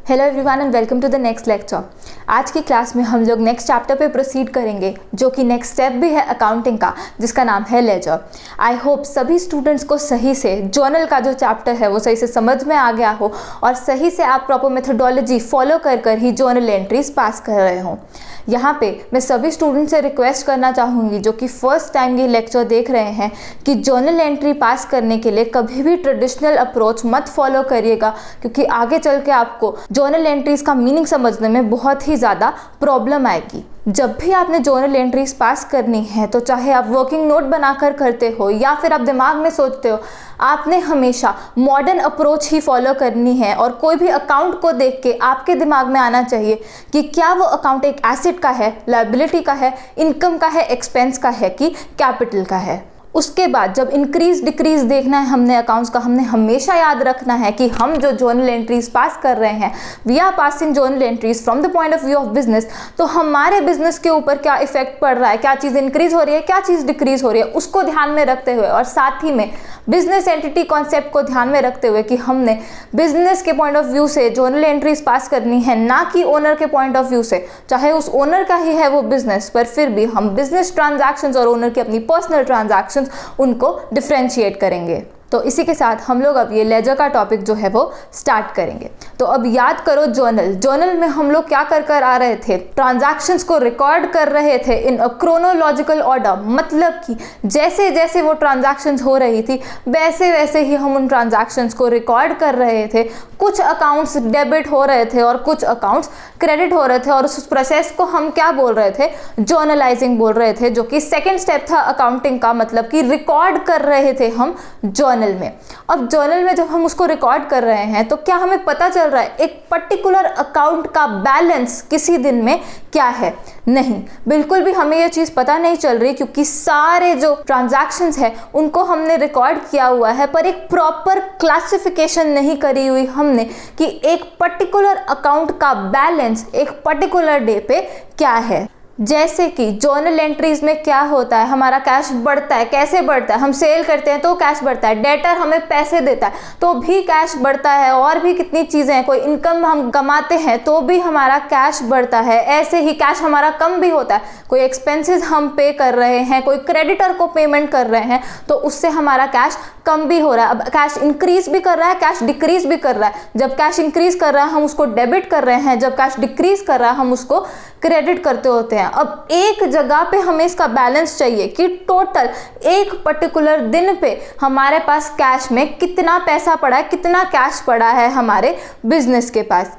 Hello everyone and welcome to the next lecture. आज की class में हम लोग नेक्स्ट चैप्टर पे प्रोसीड करेंगे, जो कि नेक्स्ट स्टेप भी है अकाउंटिंग का, जिसका नाम है लेजर। आई होप सभी स्टूडेंट्स को सही से जर्नल का जो चैप्टर है वो सही से समझ में आ गया हो और सही से आप प्रॉपर मेथोडोलॉजी फॉलो कर ही जर्नल एंट्रीज पास कर रहे हो। यहाँ पे मैं सभी स्टूडेंट से रिक्वेस्ट करना चाहूँगी जो कि फर्स्ट टाइम ये लेक्चर देख रहे हैं कि जर्नल एंट्री पास करने के लिए कभी भी ट्रेडिशनल अप्रोच मत फॉलो करिएगा, क्योंकि आगे चल के आपको जर्नल एंट्रीज का मीनिंग समझने में बहुत ही ज़्यादा प्रॉब्लम आएगी। जब भी आपने जर्नल एंट्रीज पास करनी है, तो चाहे आप वर्किंग नोट बनाकर करते हो या फिर आप दिमाग में सोचते हो, आपने हमेशा मॉडर्न अप्रोच ही फॉलो करनी है। और कोई भी अकाउंट को देख के आपके दिमाग में आना चाहिए कि क्या वो अकाउंट एक एसेट का है, लायबिलिटी का है, इनकम का है, एक्सपेंस का है कि कैपिटल का है। उसके बाद जब इंक्रीज डिक्रीज देखना है हमने अकाउंट्स का, हमने हमेशा याद रखना है कि हम जो जर्नल एंट्रीज पास कर रहे हैं, we are passing journal entries from the point of view of business. तो हमारे बिजनेस के ऊपर क्या इफेक्ट पड़ रहा है, क्या चीज़ इंक्रीज हो रही है, क्या चीज़ डिक्रीज हो रही है, उसको ध्यान में रखते हुए और साथ ही में बिजनेस एंटिटी कॉन्सेप्ट को ध्यान में रखते हुए कि हमने बिजनेस के पॉइंट ऑफ व्यू से जर्नल एंट्रीज पास करनी है, ना कि ओनर के पॉइंट ऑफ व्यू से। चाहे उस ओनर का ही है वो बिजनेस, पर फिर भी हम बिजनेस ट्रांजैक्शंस और ओनर की अपनी पर्सनल ट्रांजैक्शंस उनको डिफरेंशिएट करेंगे। तो इसी के साथ हम लोग अब ये लेजर का टॉपिक जो है वो स्टार्ट करेंगे। तो अब याद करो जर्नल में हम लोग क्या कर आ रहे थे, ट्रांजैक्शंस को रिकॉर्ड कर रहे थे इन अ क्रोनोलॉजिकल ऑर्डर। मतलब कि जैसे जैसे वो ट्रांजैक्शंस हो रही थी वैसे वैसे ही हम उन ट्रांजैक्शंस को रिकॉर्ड कर रहे थे। कुछ अकाउंट्स डेबिट हो रहे थे और कुछ अकाउंट्स क्रेडिट हो रहे थे, और उस प्रोसेस को हम क्या बोल रहे थे, जर्नलाइजिंग बोल रहे थे, जो कि सेकेंड स्टेप था अकाउंटिंग का। मतलब कि रिकॉर्ड कर रहे थे हम जर्नल में। अब जर्नल में जब हम उसको रिकॉर्ड कर रहे हैं तो क्या हमें पता चल रहा है एक पर्टिकुलर अकाउंट का बैलेंस किसी दिन में क्या है? नहीं, बिल्कुल भी हमें यह चीज पता नहीं चल रही, क्योंकि सारे जो ट्रांजैक्शंस है उनको हमने रिकॉर्ड किया हुआ है, पर एक प्रॉपर क्लासिफिकेशन नहीं करी हुई हमने कि एक पर्टिकुलर अकाउंट का बैलेंस एक पर्टिकुलर डे पे क्या है। जैसे कि जर्नल एंट्रीज में क्या होता है, हमारा कैश बढ़ता है। कैसे बढ़ता है? हम सेल करते हैं तो कैश बढ़ता है, डेटर हमें पैसे देता है तो भी कैश बढ़ता है, और भी कितनी चीज़ें हैं। कोई इनकम हम कमाते हैं तो भी हमारा कैश बढ़ता है। ऐसे ही कैश हमारा कम भी होता है, कोई एक्सपेंसेस हम पे कर रहे हैं, कोई क्रेडिटर को पेमेंट कर रहे हैं तो उससे हमारा कैश कम भी हो रहा है। अब कैश इंक्रीज भी कर रहा है, कैश डिक्रीज भी कर रहा है। जब कैश इंक्रीज कर रहा है हम उसको डेबिट कर रहे हैं, जब कैश डिक्रीज कर रहा है हम उसको क्रेडिट करते होते हैं। अब एक जगह पे हमें इसका बैलेंस चाहिए कि टोटल एक पर्टिकुलर दिन पे हमारे पास कैश में कितना पैसा पड़ा है, कितना कैश पड़ा है हमारे बिजनेस के पास।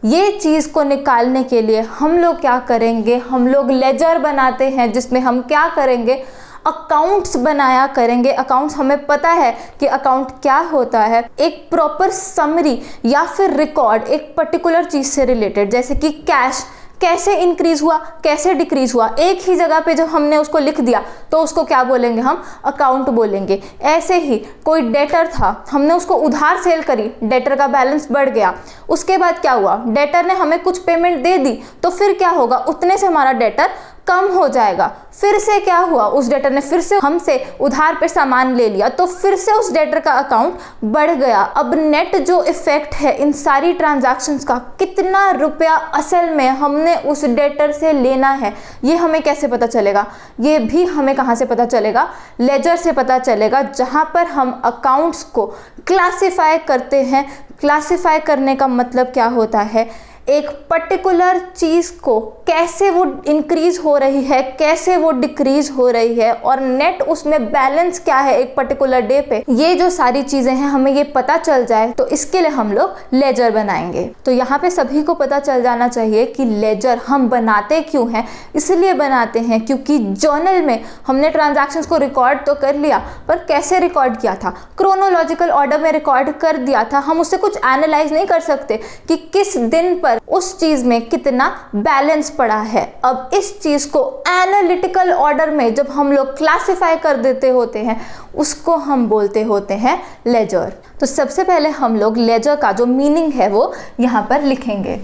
ये चीज़ को निकालने के लिए हम लोग क्या करेंगे, हम लोग लेजर बनाते हैं, जिसमें हम क्या करेंगे, अकाउंट्स बनाया करेंगे। अकाउंट्स हमें पता है कि अकाउंट क्या होता है, एक प्रॉपर समरी या फिर रिकॉर्ड एक पर्टिकुलर चीज़ से रिलेटेड, जैसे कि कैश कैसे इंक्रीज हुआ, कैसे डिक्रीज हुआ, एक ही जगह पे जब हमने उसको लिख दिया तो उसको क्या बोलेंगे, हम अकाउंट बोलेंगे। ऐसे ही कोई डेटर था, हमने उसको उधार सेल करी, डेटर का बैलेंस बढ़ गया। उसके बाद क्या हुआ, डेटर ने हमें कुछ पेमेंट दे दी तो फिर क्या होगा, उतने से हमारा डेटर कम हो जाएगा। फिर से क्या हुआ, उस डेटर ने फिर से हमसे उधार पे सामान ले लिया तो फिर से उस डेटर का अकाउंट बढ़ गया। अब नेट जो इफेक्ट है इन सारी ट्रांजैक्शंस का, कितना रुपया असल में हमने उस डेटर से लेना है, ये हमें कैसे पता चलेगा? ये भी हमें कहाँ से पता चलेगा? लेजर से पता चलेगा, जहाँ पर हम अकाउंट्स को क्लासिफाई करते हैं। क्लासिफाई करने का मतलब क्या होता है, एक पर्टिकुलर चीज़ को कैसे वो इंक्रीज हो रही है, कैसे वो डिक्रीज हो रही है, और नेट उसमें बैलेंस क्या है एक पर्टिकुलर डे पे। ये जो सारी चीज़ें हैं हमें ये पता चल जाए तो इसके लिए हम लोग लेजर बनाएंगे। तो यहाँ पे सभी को पता चल जाना चाहिए कि लेजर हम बनाते क्यों हैं। इसलिए बनाते हैं क्योंकि जर्नल में हमने ट्रांजैक्शंस को रिकॉर्ड तो कर लिया, पर कैसे रिकॉर्ड किया था, क्रोनोलॉजिकल ऑर्डर में रिकॉर्ड कर दिया था। हम उससे कुछ एनालाइज नहीं कर सकते कि किस दिन पर उस चीज में कितना बैलेंस पड़ा है। अब इस चीज को एनालिटिकल ऑर्डर में जब हम लोग क्लासिफाई कर देते होते हैं, उसको हम बोलते होते हैं लेजर। तो सबसे पहले हम लोग लेजर का जो मीनिंग है वो यहाँ पर लिखेंगे।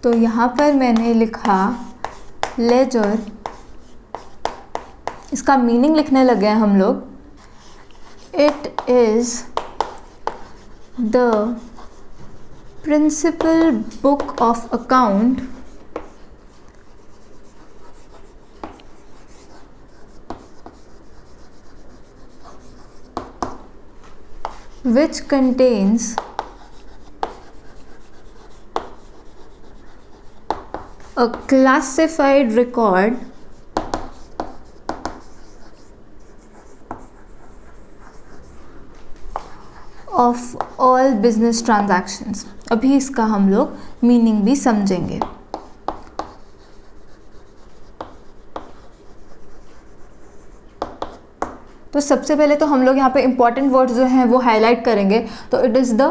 तो यहाँ पर मैंने लिखा लेजर, इसका मीनिंग लिखने लगे हैं हम लोग। It is the principal book of account which contains a classified record of all business transactions। अभी इसका हम लोग मीनिंग भी समझेंगे। तो सबसे पहले तो हम लोग यहाँ पे इंपॉर्टेंट वर्ड्स जो हैं वो हाईलाइट करेंगे। तो it is the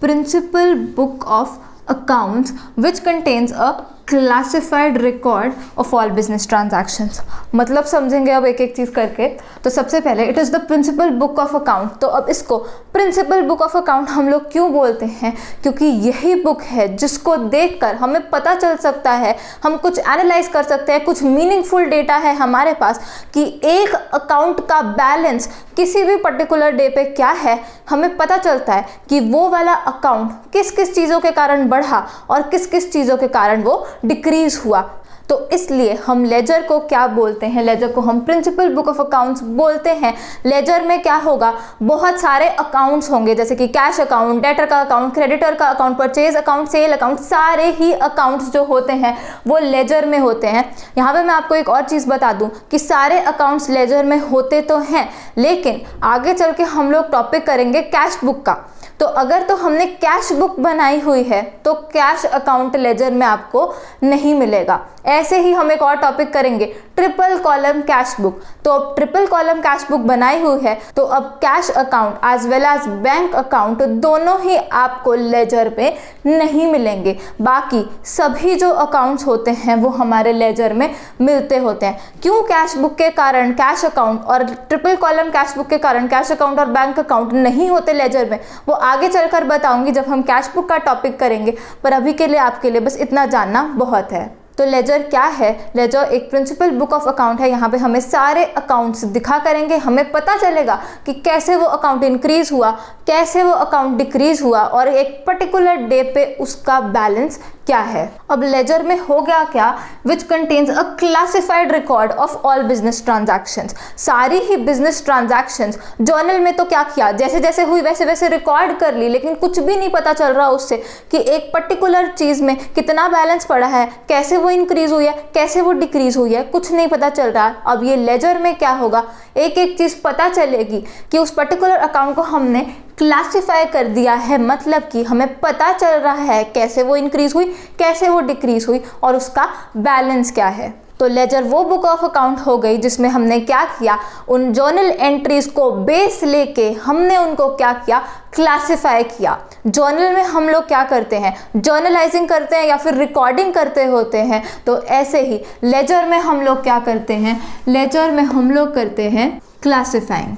principal book of accounts which contains a classified record of all business transactions. मतलब समझेंगे अब एक एक चीज़ करके। तो सबसे पहले it is the principal book of account. तो अब इसको प्रिंसिपल बुक ऑफ अकाउंट हम लोग क्यों बोलते हैं? क्योंकि यही बुक है जिसको देखकर हमें पता चल सकता है, हम कुछ एनालाइज कर सकते हैं, कुछ मीनिंगफुल डेटा है हमारे पास कि एक अकाउंट का बैलेंस किसी भी पर्टिकुलर डे पे क्या है। हमें पता चलता है कि वो वाला अकाउंट किस किस चीज़ों के कारण बढ़ा और किस किस चीज़ों के कारण वो डिक्रीज हुआ। तो इसलिए हम लेजर को क्या बोलते हैं? लेजर को हम प्रिंसिपल बुक ऑफ अकाउंट्स बोलते हैं। लेजर में क्या होगा? बहुत सारे अकाउंट्स होंगे, जैसे कि कैश अकाउंट, डेटर का अकाउंट, क्रेडिटर का account, purchase account, sale account, सारे ही अकाउंट्स जो होते हैं वो लेजर में होते हैं। यहाँ पे मैं आपको एक और चीज़ बता दूँ कि सारे अकाउंट्स लेजर में होते तो हैं, लेकिन आगे चल के हम लोग टॉपिक करेंगे कैश बुक का। तो अगर तो हमने कैश बुक बनाई हुई है तो कैश अकाउंट लेजर में आपको नहीं मिलेगा। ऐसे ही हम एक और टॉपिक करेंगे ट्रिपल कॉलम कैश बुक। तो अब ट्रिपल कॉलम कैश बुक बनाई हुई है तो अब cash account as well as bank account दोनों ही आपको लेजर पे नहीं मिलेंगे। बाकी सभी जो अकाउंट्स होते हैं वो हमारे लेजर में मिलते होते हैं। क्यों? कैश बुक के कारण कैश अकाउंट और ट्रिपल कॉलम कैश बुक के कारण कैश अकाउंट और बैंक अकाउंट नहीं होते लेजर में, वो आगे चलकर बताऊंगी जब हम कैश बुक का टॉपिक करेंगे। पर अभी के लिए आपके लिए बस इतना जानना बहुत है। तो लेजर क्या है? लेजर एक प्रिंसिपल बुक ऑफ अकाउंट है। यहाँ पे हमें सारे अकाउंट्स दिखा करेंगे, हमें पता चलेगा कि कैसे वो अकाउंट इंक्रीज हुआ, कैसे वो अकाउंट डिक्रीज हुआ और एक पर्टिकुलर डे पे उसका बैलेंस क्या है। अब लेजर में हो गया क्या? विच contains a classified record of all business transactions. सारी ही बिजनेस ट्रांजैक्शंस जर्नल में तो क्या किया, जैसे जैसे हुई वैसे वैसे रिकॉर्ड कर ली, लेकिन कुछ भी नहीं पता चल रहा उससे कि एक पर्टिकुलर चीज़ में कितना बैलेंस पड़ा है, कैसे वो इंक्रीज हुई है, कैसे वो डिक्रीज हुई है, कुछ नहीं पता चल रहा। अब ये लेजर में क्या होगा? एक एक चीज़ पता चलेगी कि उस पर्टिकुलर अकाउंट को हमने क्लासिफाई कर दिया है, मतलब कि हमें पता चल रहा है कैसे वो इंक्रीज हुई, कैसे वो डिक्रीज हुई और उसका बैलेंस क्या है। तो लेजर वो बुक ऑफ अकाउंट हो गई जिसमें हमने क्या किया, उन जर्नल एंट्रीज को बेस लेके हमने उनको क्या किया, क्लासिफाई किया। जर्नल में हम लोग क्या करते हैं, जर्नलाइजिंग करते हैं या फिर रिकॉर्डिंग करते होते हैं। तो ऐसे ही लेजर में हम लोग क्या करते हैं, लेजर में हम लोग करते हैं क्लासिफाइंग,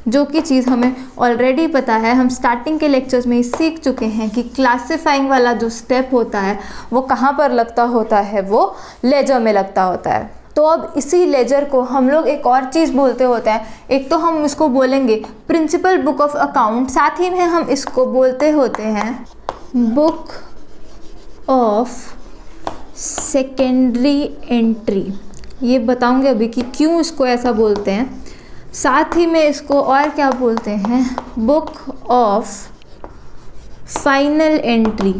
जो कि चीज़ हमें ऑलरेडी पता है। हम स्टार्टिंग के लेक्चर्स में ही सीख चुके हैं कि क्लासिफाइंग वाला जो स्टेप होता है वो कहाँ पर लगता होता है, वो लेजर में लगता होता है। तो अब इसी लेजर को हम लोग एक और चीज़ बोलते होते हैं। एक तो हम इसको बोलेंगे प्रिंसिपल बुक ऑफ अकाउंट, साथ ही में हम इसको बोलते होते हैं बुक ऑफ सेकेंडरी एंट्री। ये बताऊंगे अभी कि क्यों इसको ऐसा बोलते हैं। साथ ही में इसको और क्या बोलते हैं, बुक ऑफ फाइनल एंट्री।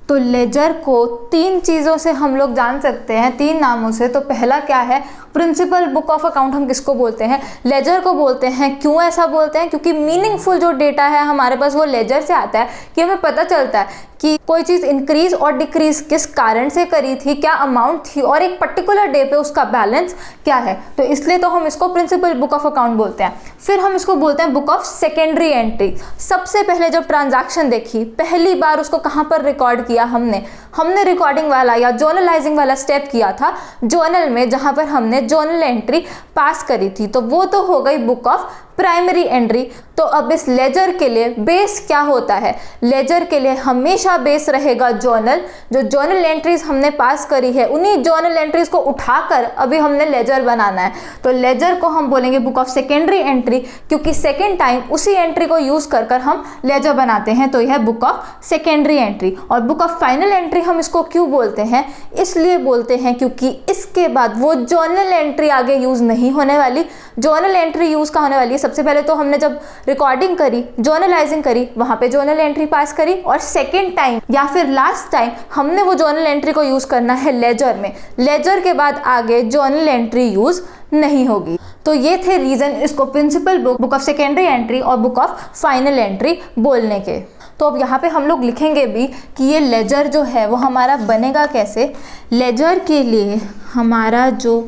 तो लेजर को तीन चीज़ों से हम लोग जान सकते हैं, तीन नामों से। तो पहला क्या है, प्रिंसिपल बुक ऑफ अकाउंट हम किसको बोलते हैं, लेजर को बोलते हैं। क्यों ऐसा बोलते हैं? क्योंकि मीनिंगफुल जो डेटा है हमारे पास वो लेजर से आता है, कि हमें पता चलता है कि कोई चीज़ इंक्रीज और डिक्रीज किस कारण से करी थी, क्या अमाउंट थी और एक पर्टिकुलर डे पे उसका बैलेंस क्या है। तो इसलिए तो हम इसको प्रिंसिपल बुक ऑफ अकाउंट बोलते हैं। फिर हम इसको बोलते हैं बुक ऑफ सेकेंडरी एंट्री। सबसे पहले जब ट्रांजैक्शन देखी, पहली बार उसको कहाँ पर रिकॉर्ड किया हमने रिकॉर्डिंग वाला या जर्नलाइजिंग वाला स्टेप किया था जर्नल में, जहाँ पर हमने जर्नल एंट्री पास करी थी। तो वो तो हो गई बुक ऑफ प्राइमरी एंट्री। तो अब इस लेजर के लिए बेस क्या होता है? लेजर के लिए हमेशा बेस रहेगा जर्नल। जो जर्नल एंट्रीज हमने पास करी है उन्हीं जर्नल एंट्रीज को उठाकर अभी हमने लेजर बनाना है। तो लेजर को हम बोलेंगे बुक ऑफ सेकेंडरी एंट्री, क्योंकि सेकेंड टाइम उसी एंट्री को यूज कर कर हम लेजर बनाते हैं, तो यह बुक ऑफ सेकेंडरी एंट्री। और बुक ऑफ फाइनल एंट्री हम इसको क्यों बोलते हैं? इसलिए बोलते हैं क्योंकि इसके बाद वो जर्नल एंट्री आगे यूज नहीं होने वाली। जर्नल एंट्री यूज का होने वाली है, सबसे पहले तो हमने जब रिकॉर्डिंग करी, जर्नलाइजिंग करी, वहां पे जर्नल एंट्री पास करी, और सेकेंड टाइम या फिर लास्ट टाइम हमने वो जर्नल एंट्री को यूज करना है लेजर में। लेजर के बाद आगे जर्नल एंट्री यूज नहीं होगी। तो ये थे रीजन इसको principal book of secondary entry और बुक ऑफ फाइनल एंट्री बोलने के। तो अब यहाँ पे हम लोग लिखेंगे भी कि ये लेजर जो है वो हमारा बनेगा कैसे। लेजर के लिए हमारा जो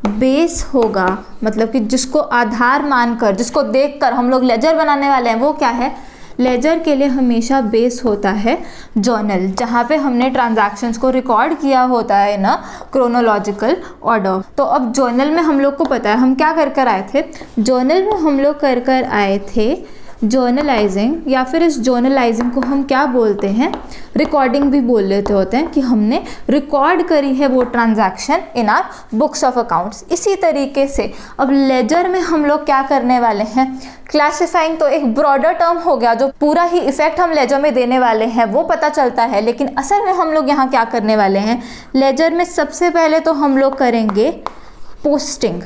बेस होगा, मतलब कि जिसको आधार मानकर, जिसको देखकर हम लोग लेजर बनाने वाले हैं, वो क्या है? लेजर के लिए हमेशा बेस होता है जर्नल, जहाँ पे हमने ट्रांजैक्शंस को रिकॉर्ड किया होता है ना क्रोनोलॉजिकल ऑर्डर। तो अब जर्नल में हम लोग को पता है हम क्या कर कर आए थे। जर्नल में हम लोग कर कर आए थे जर्नलाइजिंग, या फिर इस जर्नलाइजिंग को हम क्या बोलते हैं? रिकॉर्डिंग भी बोल लेते होते हैं कि हमने रिकॉर्ड करी है वो transaction in are books of accounts. इसी तरीके से अब लेजर में हम लोग क्या करने वाले हैं? क्लासिफाइंग तो एक ब्रॉडर टर्म हो गया, जो पूरा ही इफेक्ट हम लेजर में देने वाले हैं वो पता चलता है, लेकिन असल में हम लोग यहाँ क्या करने वाले हैं? लेजर में सबसे पहले तो हम लोग करेंगे पोस्टिंग।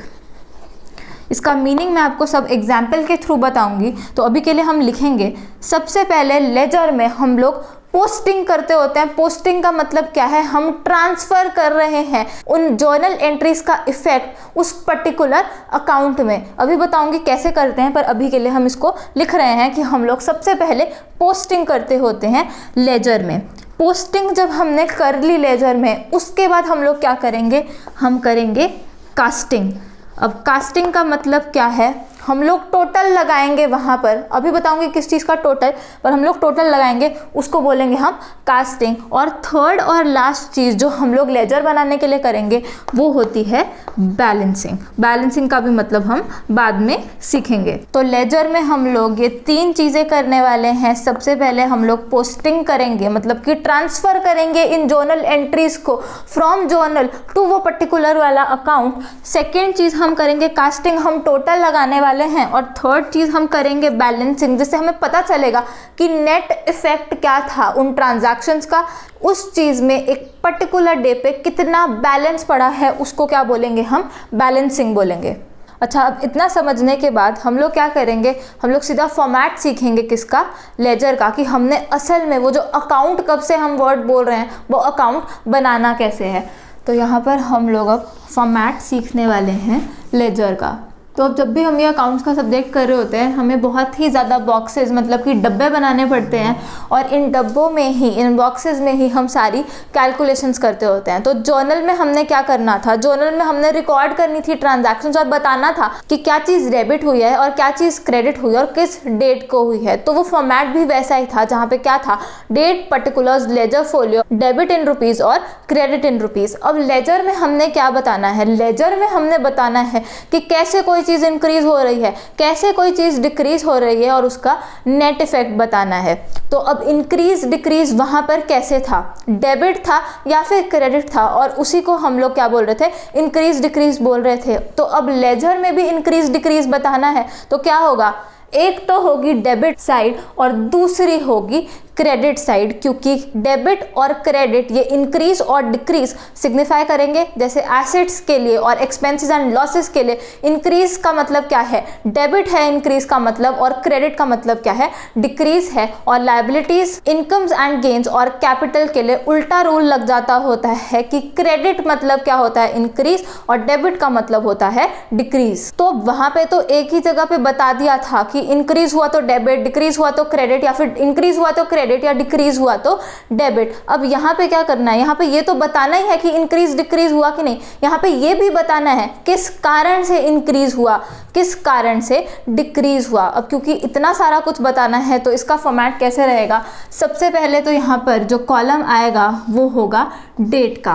इसका मीनिंग मैं आपको सब एग्जाम्पल के थ्रू बताऊंगी। तो अभी के लिए हम लिखेंगे, सबसे पहले लेजर में हम लोग पोस्टिंग करते होते हैं। पोस्टिंग का मतलब क्या है? हम ट्रांसफर कर रहे हैं उन जर्नल एंट्रीज का इफेक्ट उस पर्टिकुलर अकाउंट में। अभी बताऊंगी कैसे करते हैं, पर अभी के लिए हम इसको लिख रहे हैं कि हम लोग सबसे पहले पोस्टिंग करते होते हैं लेजर में। पोस्टिंग जब हमने कर ली लेजर में, उसके बाद हम लोग क्या करेंगे? हम करेंगे कास्टिंग। अब कास्टिंग का मतलब क्या है? हम लोग टोटल लगाएंगे वहाँ पर, अभी बताऊंगी किस चीज़ का टोटल, पर हम लोग टोटल लगाएंगे, उसको बोलेंगे हम कास्टिंग। और थर्ड और लास्ट चीज़ जो हम लोग लेजर बनाने के लिए करेंगे वो होती है बैलेंसिंग। बैलेंसिंग का भी मतलब हम बाद में सीखेंगे। तो लेजर में हम लोग ये तीन चीज़ें करने वाले हैं। सबसे पहले हम लोग पोस्टिंग करेंगे, मतलब कि ट्रांसफ़र करेंगे इन जर्नल एंट्रीज को फ्रॉम जर्नल टू वो पर्टिकुलर वाला अकाउंट। सेकेंड चीज़ हम करेंगे कास्टिंग, हम टोटल लगाने वाले हैं। और थर्ड चीज हम करेंगे बैलेंसिंग, जिससे हमें पता चलेगा कि नेट इफेक्ट क्या था उन ट्रांजैक्शंस का, उस चीज में एक पर्टिकुलर डे पे कितना बैलेंस पड़ा है, उसको क्या बोलेंगे? हम बैलेंसिंग बोलेंगे। अच्छा, अब इतना समझने के बाद हम लोग क्या करेंगे? हम लोग सीधा फॉर्मेट सीखेंगे किसका? लेजर का, कि हमने असल में वो जो अकाउंट, कब से हम वर्ड बोल रहे हैं, वो अकाउंट बनाना कैसे है। तो यहाँ पर हम लोग अब फॉर्मेट सीखने वाले हैं लेजर का। तो अब जब भी हम ये अकाउंट्स का सब्जेक्ट कर रहे होते हैं, हमें बहुत ही ज़्यादा बॉक्सेस, मतलब कि डब्बे बनाने पड़ते हैं, और इन डब्बों में ही, इन बॉक्सेस में ही हम सारी कैलकुलेशंस करते होते हैं। तो जर्नल में हमने क्या करना था? जर्नल में हमने रिकॉर्ड करनी थी ट्रांजैक्शंस और बताना था कि क्या चीज़ डेबिट हुई है और क्या चीज़ क्रेडिट हुई है और किस डेट को हुई है। तो वो फॉर्मेट भी वैसा ही था, जहाँ पे क्या था? Date, particulars, ledger folio, debit in rupees और क्रेडिट इन रुपीज़। अब लेजर में हमने क्या बताना है? लेजर में हमने बताना है कि कैसे कोई चीज़ इंक्रीज हो रही है, कैसे कोई चीज़ डिक्रीज हो रही है, और उसका नेट इफेक्ट बताना है। तो अब इंक्रीज डिक्रीज वहाँ पर कैसे था? डेबिट था या फिर क्रेडिट था, और उसी को हम लोग क्या बोल रहे थे? इंक्रीज डिक्रीज बोल रहे थे। तो अब लेजर में भी इंक्रीज डिक्रीज बताना है, तो क्या होगा? एक तो होगी डेबिट साइड और दूसरी होगी क्रेडिट साइड, क्योंकि डेबिट और क्रेडिट ये इंक्रीज और डिक्रीज सिग्निफाई करेंगे। जैसे एसेट्स के लिए और एक्सपेंसेस एंड लॉसेस के लिए इंक्रीज का मतलब क्या है? डेबिट है इंक्रीज का मतलब, और क्रेडिट का मतलब क्या है? डिक्रीज है। और लायबिलिटीज, इनकम्स एंड गेन्स और कैपिटल के लिए उल्टा रूल लग जाता होता है कि क्रेडिट मतलब क्या होता है? इंक्रीज, और डेबिट का मतलब होता है डिक्रीज। तो वहां पे तो एक ही जगह पे बता दिया था कि इंक्रीज हुआ तो डेबिट, डिक्रीज हुआ तो क्रेडिट, या फिर इंक्रीज हुआ तो क्रेडिट या डिक्रीज हुआ तो डेबिट। अब यहाँ पे क्या करना है? यहाँ पे ये तो बताना ही है कि इंक्रीज डिक्रीज हुआ कि नहीं, यहाँ पे ये भी बताना है किस कारण से इंक्रीज हुआ, किस कारण से डिक्रीज हुआ। अब क्योंकि इतना सारा कुछ बताना है, तो इसका फॉर्मेट कैसे रहेगा? सबसे पहले तो यहाँ पर जो कॉलम आएगा वो होगा डेट का,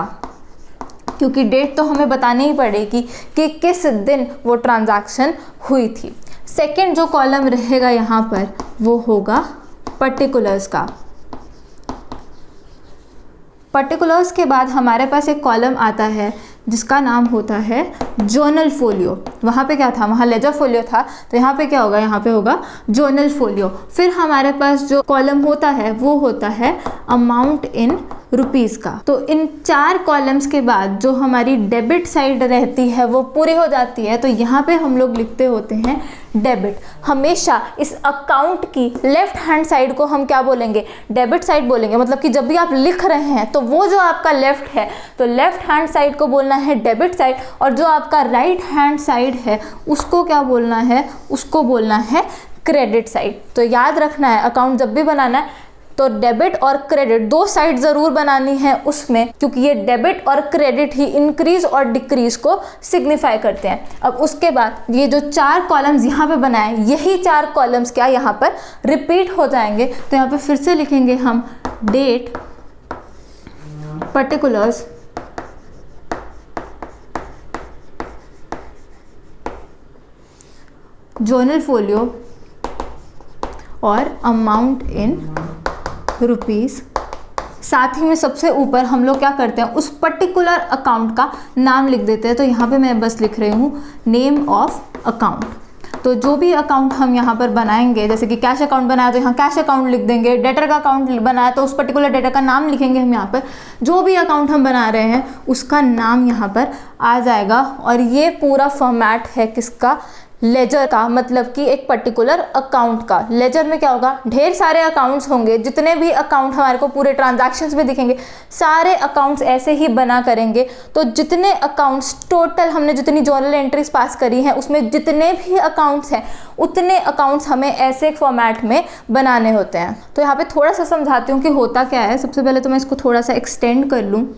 क्योंकि डेट तो हमें बतानी ही पड़ेगी कि किस दिन वो ट्रांजैक्शन हुई थी। सेकंड जो कॉलम रहेगा यहाँ पर वो होगा पर्टिकुलर्स का। पर्टिकुलर्स के बाद हमारे पास एक कॉलम आता है जिसका नाम होता है जर्नल फोलियो। वहाँ पे क्या था, वहाँ लेजर फोलियो था, तो यहाँ पे क्या होगा, यहाँ पे होगा जर्नल फोलियो। फिर हमारे पास जो कॉलम होता है वो होता है अमाउंट इन रुपीज़ का। तो इन 4 कॉलम्स के बाद जो हमारी डेबिट साइड रहती है वो पूरी हो जाती है। तो यहाँ पे हम लोग लिखते होते हैं डेबिट। हमेशा इस अकाउंट की लेफ्ट हैंड साइड को हम क्या बोलेंगे, डेबिट साइड बोलेंगे। मतलब कि जब भी आप लिख रहे हैं तो वो जो आपका लेफ्ट है तो लेफ्ट हैंड साइड को बोलना है डेबिट साइड, और जो आपका राइट हैंड साइड है उसको क्या बोलना है, उसको बोलना है क्रेडिट साइड। तो याद रखना है, अकाउंट जब भी बनाना है तो डेबिट और क्रेडिट 2 साइड ज़रूर बनानी है उसमें, क्योंकि ये डेबिट और क्रेडिट ही इंक्रीज और डिक्रीज को सिग्निफाई करते हैं। अब उसके बाद ये जो 4 कॉलम्स यहाँ पे बनाए, यही 4 कॉलम्स क्या यहाँ पर रिपीट हो जाएंगे। तो यहाँ पे फिर से लिखेंगे हम डेट, पर्टिकुलर्स, जर्नल फोलियो और अमाउंट इन रुपीज़। साथ ही में सबसे ऊपर हम लोग क्या करते हैं, उस पर्टिकुलर अकाउंट का नाम लिख देते हैं। तो यहाँ पे मैं बस लिख रही हूँ नेम ऑफ अकाउंट। तो जो भी अकाउंट हम यहाँ पर बनाएंगे, जैसे कि कैश अकाउंट बनाया तो यहाँ कैश अकाउंट लिख देंगे, डेटर का अकाउंट बनाया तो उस पर्टिकुलर डेटर का नाम लिखेंगे हम यहाँ पर। जो भी अकाउंट हम बना रहे हैं उसका नाम यहाँ पर आ जाएगा। और ये पूरा फॉर्मेट है किसका, लेजर का, मतलब कि एक पर्टिकुलर अकाउंट का। लेजर में क्या होगा, ढेर सारे अकाउंट्स होंगे, जितने भी अकाउंट हमारे को पूरे ट्रांजैक्शंस में दिखेंगे सारे अकाउंट्स ऐसे ही बना करेंगे। तो जितने अकाउंट्स टोटल हमने जितनी जर्नल एंट्रीज पास करी हैं उसमें जितने भी अकाउंट्स हैं उतने अकाउंट्स हमें ऐसे फॉर्मेट में बनाने होते हैं। तो यहाँ पे थोड़ा सा समझाती हूँ कि होता क्या है। सबसे पहले तो मैं इसको थोड़ा सा एक्सटेंड कर लूँ।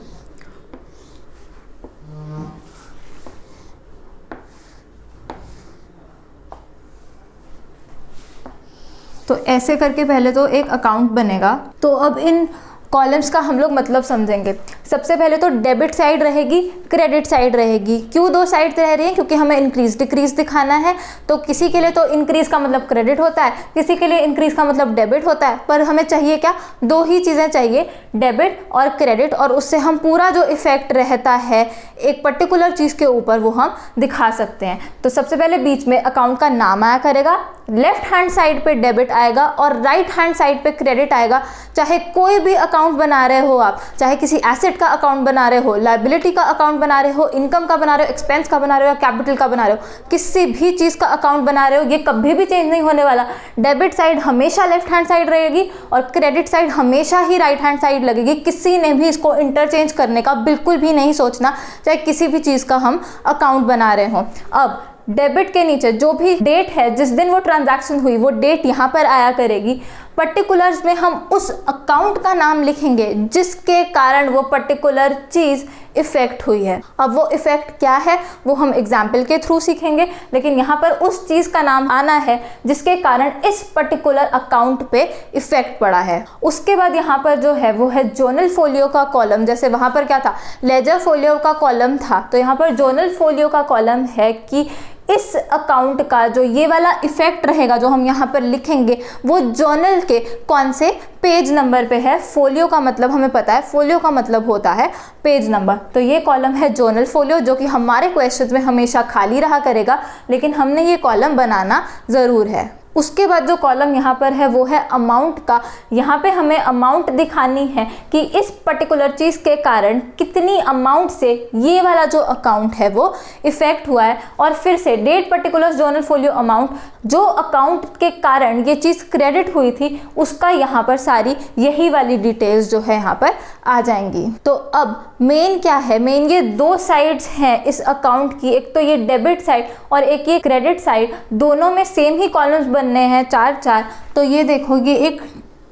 तो ऐसे करके पहले तो एक अकाउंट बनेगा। तो अब इन कॉलम्स का हम लोग मतलब समझेंगे। सबसे पहले तो डेबिट साइड रहेगी, क्रेडिट साइड रहेगी। क्यों 2 साइड रह रही है, क्योंकि हमें इंक्रीज डिक्रीज दिखाना है। तो किसी के लिए तो इंक्रीज का मतलब क्रेडिट होता है, किसी के लिए इंक्रीज का मतलब डेबिट होता है। पर हमें चाहिए क्या, 2 ही चीज़ें चाहिए, डेबिट और क्रेडिट। और उससे हम पूरा जो इफेक्ट रहता है एक पर्टिकुलर चीज़ के ऊपर वो हम दिखा सकते हैं। तो सबसे पहले बीच में अकाउंट का नाम आया करेगा, लेफ्ट हैंड साइड पे डेबिट आएगा और राइट हैंड साइड पे क्रेडिट आएगा। चाहे कोई भी अकाउंट बना रहे हो आप, चाहे किसी एसेट का अकाउंट बना रहे हो, लायबिलिटी का अकाउंट बना रहे हो, इनकम का बना रहे हो, एक्सपेंस का बना रहे हो या कैपिटल का बना रहे हो, किसी भी चीज़ का अकाउंट बना रहे हो, ये कभी भी चेंज नहीं होने वाला। डेबिट साइड हमेशा लेफ्ट हैंड साइड रहेगी और क्रेडिट साइड हमेशा ही राइट हैंड साइड लगेगी। किसी ने भी इसको इंटरचेंज करने का बिल्कुल भी नहीं सोचना, चाहे किसी भी चीज़ का हम अकाउंट बना रहे हो। अब डेबिट के नीचे जो भी डेट है, जिस दिन वो ट्रांजैक्शन हुई, वो डेट यहाँ पर आया करेगी। पर्टिकुलर्स में हम उस अकाउंट का नाम लिखेंगे जिसके कारण वो पर्टिकुलर चीज़ इफ़ेक्ट हुई है। अब वो इफ़ेक्ट क्या है वो हम एग्जाम्पल के थ्रू सीखेंगे, लेकिन यहाँ पर उस चीज़ का नाम आना है जिसके कारण इस पर्टिकुलर अकाउंट पे इफ़ेक्ट पड़ा है। उसके बाद यहाँ पर जो है वो है जर्नल फोलियो का कॉलम। जैसे वहाँ पर क्या था, लेजर फोलियो का कॉलम था, तो यहाँ पर जर्नल फोलियो का कॉलम है कि इस अकाउंट का जो ये वाला इफेक्ट रहेगा जो हम यहाँ पर लिखेंगे वो जर्नल के कौन से पेज नंबर पे है। फोलियो का मतलब हमें पता है, फोलियो का मतलब होता है पेज नंबर। तो ये कॉलम है जर्नल फोलियो, जो कि हमारे क्वेश्चंस में हमेशा खाली रहा करेगा, लेकिन हमने ये कॉलम बनाना ज़रूर है। उसके बाद जो कॉलम यहाँ पर है वो है अमाउंट का। यहाँ पे हमें अमाउंट दिखानी है कि इस पर्टिकुलर चीज़ के कारण कितनी अमाउंट से ये वाला जो अकाउंट है वो इफ़ेक्ट हुआ है। और फिर से date, particular, journal folio, amount, जो अकाउंट के कारण ये चीज़ क्रेडिट हुई थी उसका यहाँ पर सारी यही वाली डिटेल्स जो है यहाँ पर आ जाएंगी। तो अब मेन क्या है, मेन ये 2 साइड्स हैं इस अकाउंट की, एक तो ये डेबिट साइड और एक ये क्रेडिट साइड। दोनों में सेम ही कॉलम्स बनने हैं 4-4। तो ये देखो, ये एक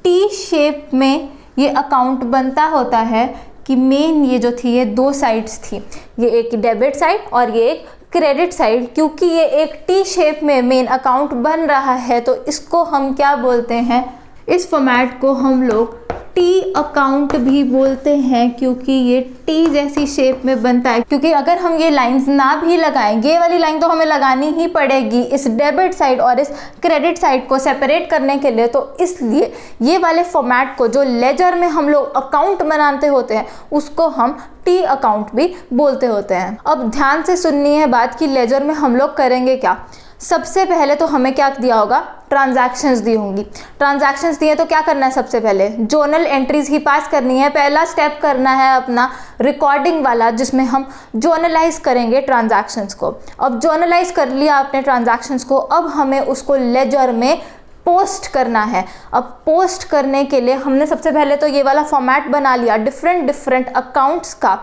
टी शेप में ये अकाउंट बनता होता है कि मेन ये जो थी ये 2 साइड्स थी, ये एक डेबिट साइड और ये एक क्रेडिट साइड। क्योंकि ये एक टी शेप में मेन अकाउंट बन रहा है तो इसको हम क्या बोलते हैं, इस फॉर्मेट को हम लोग टी अकाउंट भी बोलते हैं क्योंकि ये टी जैसी शेप में बनता है। क्योंकि अगर हम ये लाइंस ना भी लगाएं, ये वाली लाइन तो हमें लगानी ही पड़ेगी इस डेबिट साइड और इस क्रेडिट साइड को सेपरेट करने के लिए, तो इसलिए ये वाले फॉर्मेट को जो लेजर में हम लोग अकाउंट बनाते होते हैं उसको हम टी अकाउंट भी बोलते होते हैं। अब ध्यान से सुननी है बात कि लेजर में हम लोग करेंगे क्या। सबसे पहले तो हमें क्या दिया होगा, ट्रांजैक्शंस दी होंगी। ट्रांजैक्शंस दिए तो क्या करना है, सबसे पहले जर्नल एंट्रीज ही पास करनी है। पहला स्टेप करना है अपना रिकॉर्डिंग वाला, जिसमें हम जर्नलाइज करेंगे ट्रांजैक्शंस को। अब जर्नलाइज कर लिया आपने ट्रांजैक्शंस को, अब हमें उसको लेजर में पोस्ट करना है। अब पोस्ट करने के लिए हमने सबसे पहले तो ये वाला फॉर्मेट बना लिया, डिफरेंट अकाउंट्स का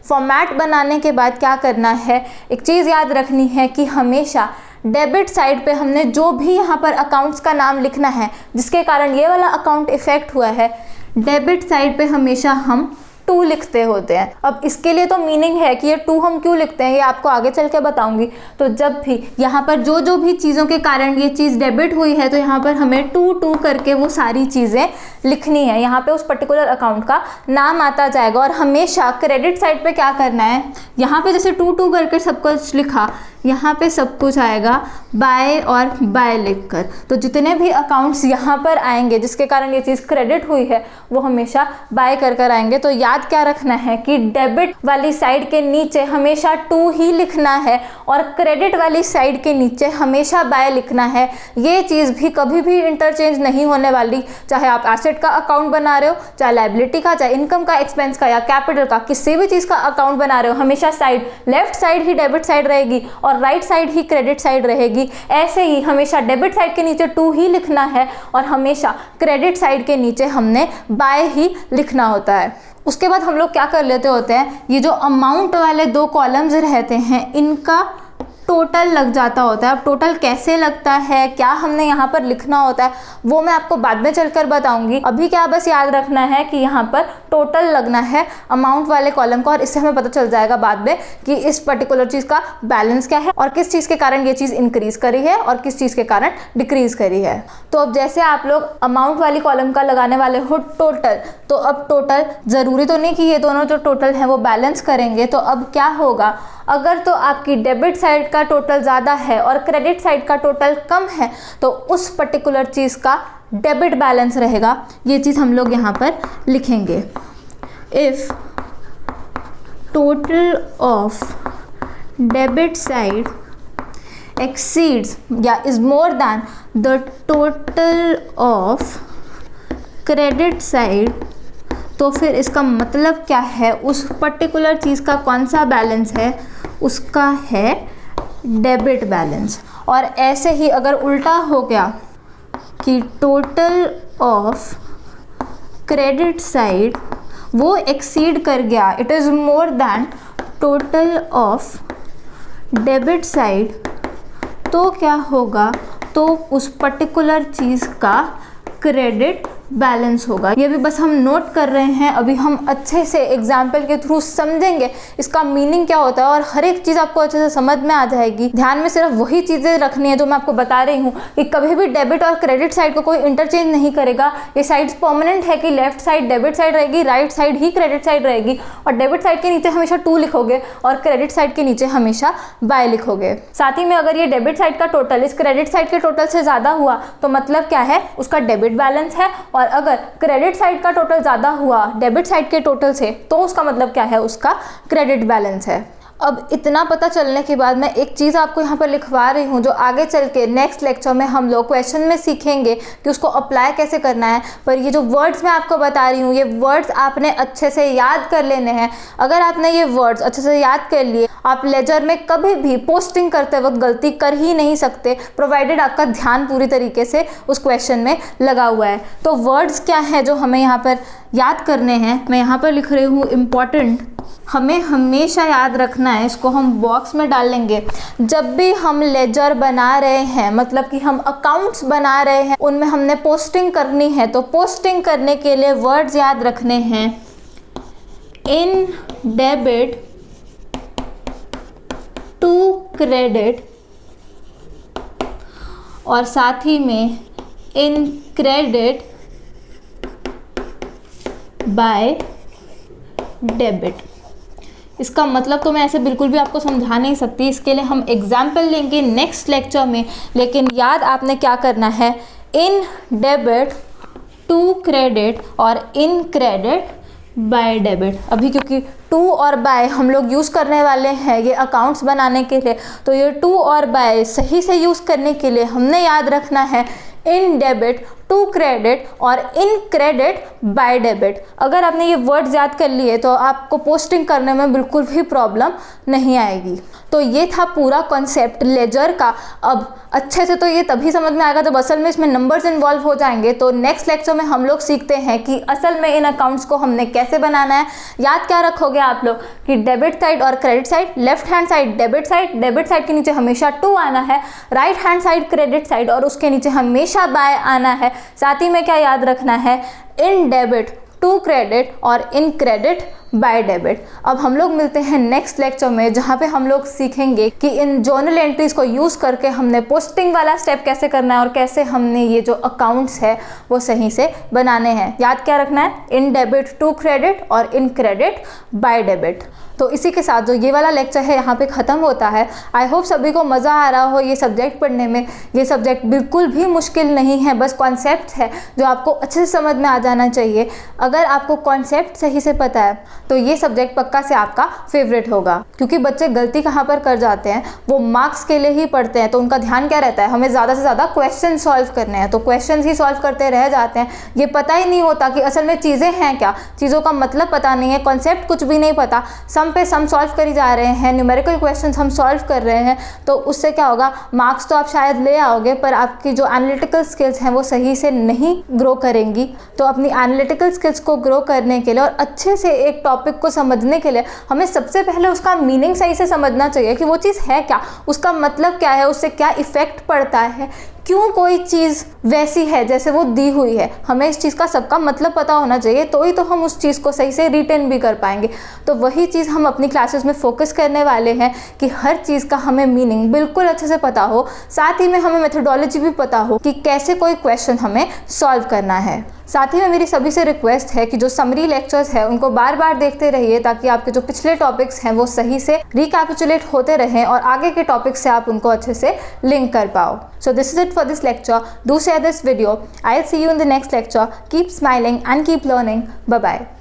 फॉर्मेट बनाने के बाद क्या करना है, एक चीज़ याद रखनी है कि हमेशा डेबिट साइड पे हमने जो भी यहाँ पर अकाउंट्स का नाम लिखना है जिसके कारण ये वाला अकाउंट इफेक्ट हुआ है, डेबिट साइड पे हमेशा हम 2 लिखते होते हैं। अब इसके लिए तो मीनिंग है कि ये 2 हम क्यों लिखते हैं, ये आपको आगे चल के बताऊंगी। तो जब भी यहाँ पर जो भी चीज़ों के कारण ये चीज़ डेबिट हुई है तो यहाँ पर हमें 2 करके वो सारी चीज़ें लिखनी है। यहाँ पे उस पर्टिकुलर अकाउंट का नाम आता जाएगा। और हमेशा क्रेडिट साइड पे क्या करना है, यहाँ पे जैसे 2 करके सब कुछ लिखा, यहाँ पे सब कुछ आएगा बाय और बाय लिखकर। तो जितने भी अकाउंट्स यहाँ पर आएंगे जिसके कारण ये चीज़ क्रेडिट हुई है वो हमेशा बाय कर आएंगे। तो याद क्या रखना है कि डेबिट वाली साइड के नीचे हमेशा 2 ही लिखना है और क्रेडिट वाली साइड के नीचे हमेशा बाय लिखना है। ये चीज़ भी कभी भी इंटरचेंज नहीं होने वाली, चाहे आप एसेट का अकाउंट बना रहे हो, चाहे लायबिलिटी का, चाहे इनकम का, एक्सपेंस का या कैपिटल का, किसी भी चीज़ का अकाउंट बना रहे हो, हमेशा साइड लेफ्ट साइड ही डेबिट साइड रहेगी और राइट साइड ही क्रेडिट साइड रहेगी। ऐसे ही हमेशा डेबिट साइड के नीचे 2 ही लिखना है और हमेशा क्रेडिट साइड के नीचे हमने बाय ही लिखना होता है। उसके बाद हम लोग क्या कर लेते होते हैं, ये जो अमाउंट वाले 2 कॉलम्स रहते हैं इनका टोटल लग जाता होता है। अब टोटल कैसे लगता है, क्या हमने यहाँ पर लिखना होता है, वो मैं आपको बाद में चलकर बताऊंगी। अभी क्या बस याद रखना है कि यहाँ पर टोटल लगना है अमाउंट वाले कॉलम का, और इससे हमें पता चल जाएगा बाद में कि इस पर्टिकुलर चीज़ का बैलेंस क्या है और किस चीज़ के कारण ये चीज़ इंक्रीज करी है और किस चीज़ के कारण डिक्रीज करी है। तो अब जैसे आप लोग अमाउंट वाली कॉलम का लगाने वाले हो टोटल, तो अब टोटल ज़रूरी तो नहीं कि ये दोनों जो टोटल हैं वो बैलेंस करेंगे। तो अब क्या होगा, अगर तो आपकी डेबिट साइड का टोटल ज़्यादा है और क्रेडिट साइड का टोटल कम है तो उस पर्टिकुलर चीज़ का डेबिट बैलेंस रहेगा। ये चीज़ हम लोग यहाँ पर लिखेंगे। If total of debit side exceeds या is more than the total of credit side, तो फिर इसका मतलब क्या है, उस पर्टिकुलर चीज़ का कौन सा बैलेंस है, उसका है डेबिट बैलेंस। और ऐसे ही अगर उल्टा हो गया कि टोटल ऑफ क्रेडिट साइड वो एक्सीड कर गया, it is more then total of debit side, तो क्या होगा, तो उस पर्टिकुलर चीज़ का क्रेडिट बैलेंस होगा। ये भी बस हम नोट कर रहे हैं, अभी हम अच्छे से एग्जाम्पल के थ्रू समझेंगे इसका मीनिंग क्या होता है और हर एक चीज़ आपको अच्छे से समझ में आ जाएगी। ध्यान में सिर्फ वही चीज़ें रखनी है जो मैं आपको बता रही हूँ कि कभी भी डेबिट और क्रेडिट साइड को कोई इंटरचेंज नहीं करेगा। ये साइड्स परमानेंट है कि लेफ्ट साइड डेबिट साइड रहेगी, राइट साइड ही क्रेडिट साइड रहेगी। और डेबिट साइड के नीचे हमेशा 2 लिखोगे और क्रेडिट साइड के नीचे हमेशा बाय लिखोगे। साथ ही में अगर ये डेबिट साइड का टोटल इस क्रेडिट साइड के टोटल से ज़्यादा हुआ तो मतलब क्या है, उसका डेबिट बैलेंस है। और अगर क्रेडिट साइड का टोटल ज़्यादा हुआ डेबिट साइड के टोटल से तो उसका मतलब क्या है, उसका क्रेडिट बैलेंस है। अब इतना पता चलने के बाद मैं एक चीज़ आपको यहाँ पर लिखवा रही हूँ जो आगे चल के नेक्स्ट लेक्चर में हम लोग क्वेश्चन में सीखेंगे कि उसको अप्लाई कैसे करना है। पर ये जो वर्ड्स मैं आपको बता रही हूँ ये वर्ड्स आपने अच्छे से याद कर लेने हैं। अगर आपने ये वर्ड्स अच्छे से याद कर लिए, आप लेजर में कभी भी पोस्टिंग करते वक्त गलती कर ही नहीं सकते, प्रोवाइडेड आपका ध्यान पूरी तरीके से उस क्वेश्चन में लगा हुआ है। तो वर्ड्स क्या हैं जो हमें यहाँ पर याद करने हैं, मैं यहाँ पर लिख रही हूँ इम्पॉर्टेंट। हमें हमेशा याद रखना है, इसको हम बॉक्स में डालेंगे। जब भी हम लेजर बना रहे हैं, मतलब कि हम अकाउंट्स बना रहे हैं, उनमें हमने पोस्टिंग करनी है, तो पोस्टिंग करने के लिए वर्ड्स याद रखने हैं। इन डेबिट टू क्रेडिट और साथ ही में इन क्रेडिट बाय डेबिट। इसका मतलब तो मैं ऐसे बिल्कुल भी आपको समझा नहीं सकती, इसके लिए हम एग्जाम्पल लेंगे नेक्स्ट लेक्चर में। लेकिन याद आपने क्या करना है, इन डेबिट टू क्रेडिट और इन क्रेडिट बाय डेबिट। अभी क्योंकि टू और बाय हम लोग यूज़ करने वाले हैं ये अकाउंट्स बनाने के लिए, तो ये टू और बाय सही से यूज़ करने के लिए हमने याद रखना है इन डेबिट टू क्रेडिट और इन क्रेडिट बाय डेबिट। अगर आपने ये वर्ड्स याद कर लिए तो आपको पोस्टिंग करने में बिल्कुल भी प्रॉब्लम नहीं आएगी। तो ये था पूरा कॉन्सेप्ट लेजर का। अब अच्छे से तो ये तभी समझ में आएगा जब असल में इसमें नंबर्स इन्वॉल्व हो जाएंगे। तो नेक्स्ट लेक्चर में हम लोग सीखते हैं कि असल में इन अकाउंट्स को हमने कैसे बनाना है। याद क्या रखोगे आप लोग कि डेबिट साइड और credit side, left hand side debit side के नीचे हमेशा टू आना है, right hand side credit side और उसके नीचे हमेशा बाय आना है। साथ ही में क्या याद रखना है, इन डेबिट टू क्रेडिट और इन क्रेडिट बाय डेबिट। अब हम लोग मिलते हैं नेक्स्ट लेक्चर में जहाँ पे हम लोग सीखेंगे कि इन जर्नल एंट्रीज को यूज़ करके हमने पोस्टिंग वाला स्टेप कैसे करना है और कैसे हमने ये जो अकाउंट्स है वो सही से बनाने हैं। याद क्या रखना है, इन डेबिट टू क्रेडिट और इन क्रेडिट बाय डेबिट। तो इसी के साथ जो ये वाला लेक्चर है यहाँ पे ख़त्म होता है। आई होप सभी को मज़ा आ रहा हो ये सब्जेक्ट पढ़ने में। ये सब्जेक्ट बिल्कुल भी मुश्किल नहीं है, बस कॉन्सेप्ट है जो आपको अच्छे से समझ में आ जाना चाहिए। अगर आपको कॉन्सेप्ट सही से पता है तो ये सब्जेक्ट पक्का से आपका फेवरेट होगा, क्योंकि बच्चे गलती कहाँ पर कर जाते हैं, वो मार्क्स के लिए ही पढ़ते हैं। तो उनका ध्यान क्या रहता है, हमें ज़्यादा से ज़्यादा क्वेश्चन सॉल्व करने हैं, तो क्वेश्चन ही सॉल्व करते रह जाते हैं। ये पता ही नहीं होता कि असल में चीज़ें हैं क्या, चीज़ों का मतलब पता नहीं है, कॉन्सेप्ट कुछ भी नहीं पता, सम पे सम सॉल्व करी जा रहे हैं, न्यूमेरिकल क्वेश्चंस हम सॉल्व कर रहे हैं। तो उससे क्या होगा, मार्क्स तो आप शायद ले आओगे पर आपकी जो एनालिटिकल स्किल्स हैं वो सही से नहीं ग्रो करेंगी। तो अपनी एनालिटिकल स्किल्स को ग्रो करने के लिए और अच्छे से एक टॉपिक को समझने के लिए हमें सबसे पहले उसका मीनिंग सही से समझना चाहिए कि वो चीज़ है क्या, उसका मतलब क्या है, उससे क्या इफ़ेक्ट पड़ता है, क्यों कोई चीज़ वैसी है जैसे वो दी हुई है। हमें इस चीज़ का सबका मतलब पता होना चाहिए, तो ही तो हम उस चीज़ को सही से रिटेन भी कर पाएंगे। तो वही चीज़ हम अपनी क्लासेस में फोकस करने वाले हैं कि हर चीज़ का हमें मीनिंग बिल्कुल अच्छे से पता हो, साथ ही में हमें मेथोडोलॉजी भी पता हो कि कैसे कोई क्वेश्चन हमें सॉल्व करना है। साथ ही में मेरी सभी से रिक्वेस्ट है कि जो समरी लेक्चर्स है उनको बार बार देखते रहिए, ताकि आपके जो पिछले टॉपिक्स हैं वो सही से रिकैपिचुलेट होते रहें और आगे के टॉपिक्स से आप उनको अच्छे से लिंक कर पाओ। So this is it for this lecture. Do share this video. I'll see you in the next lecture. Keep smiling and keep learning. Bye bye.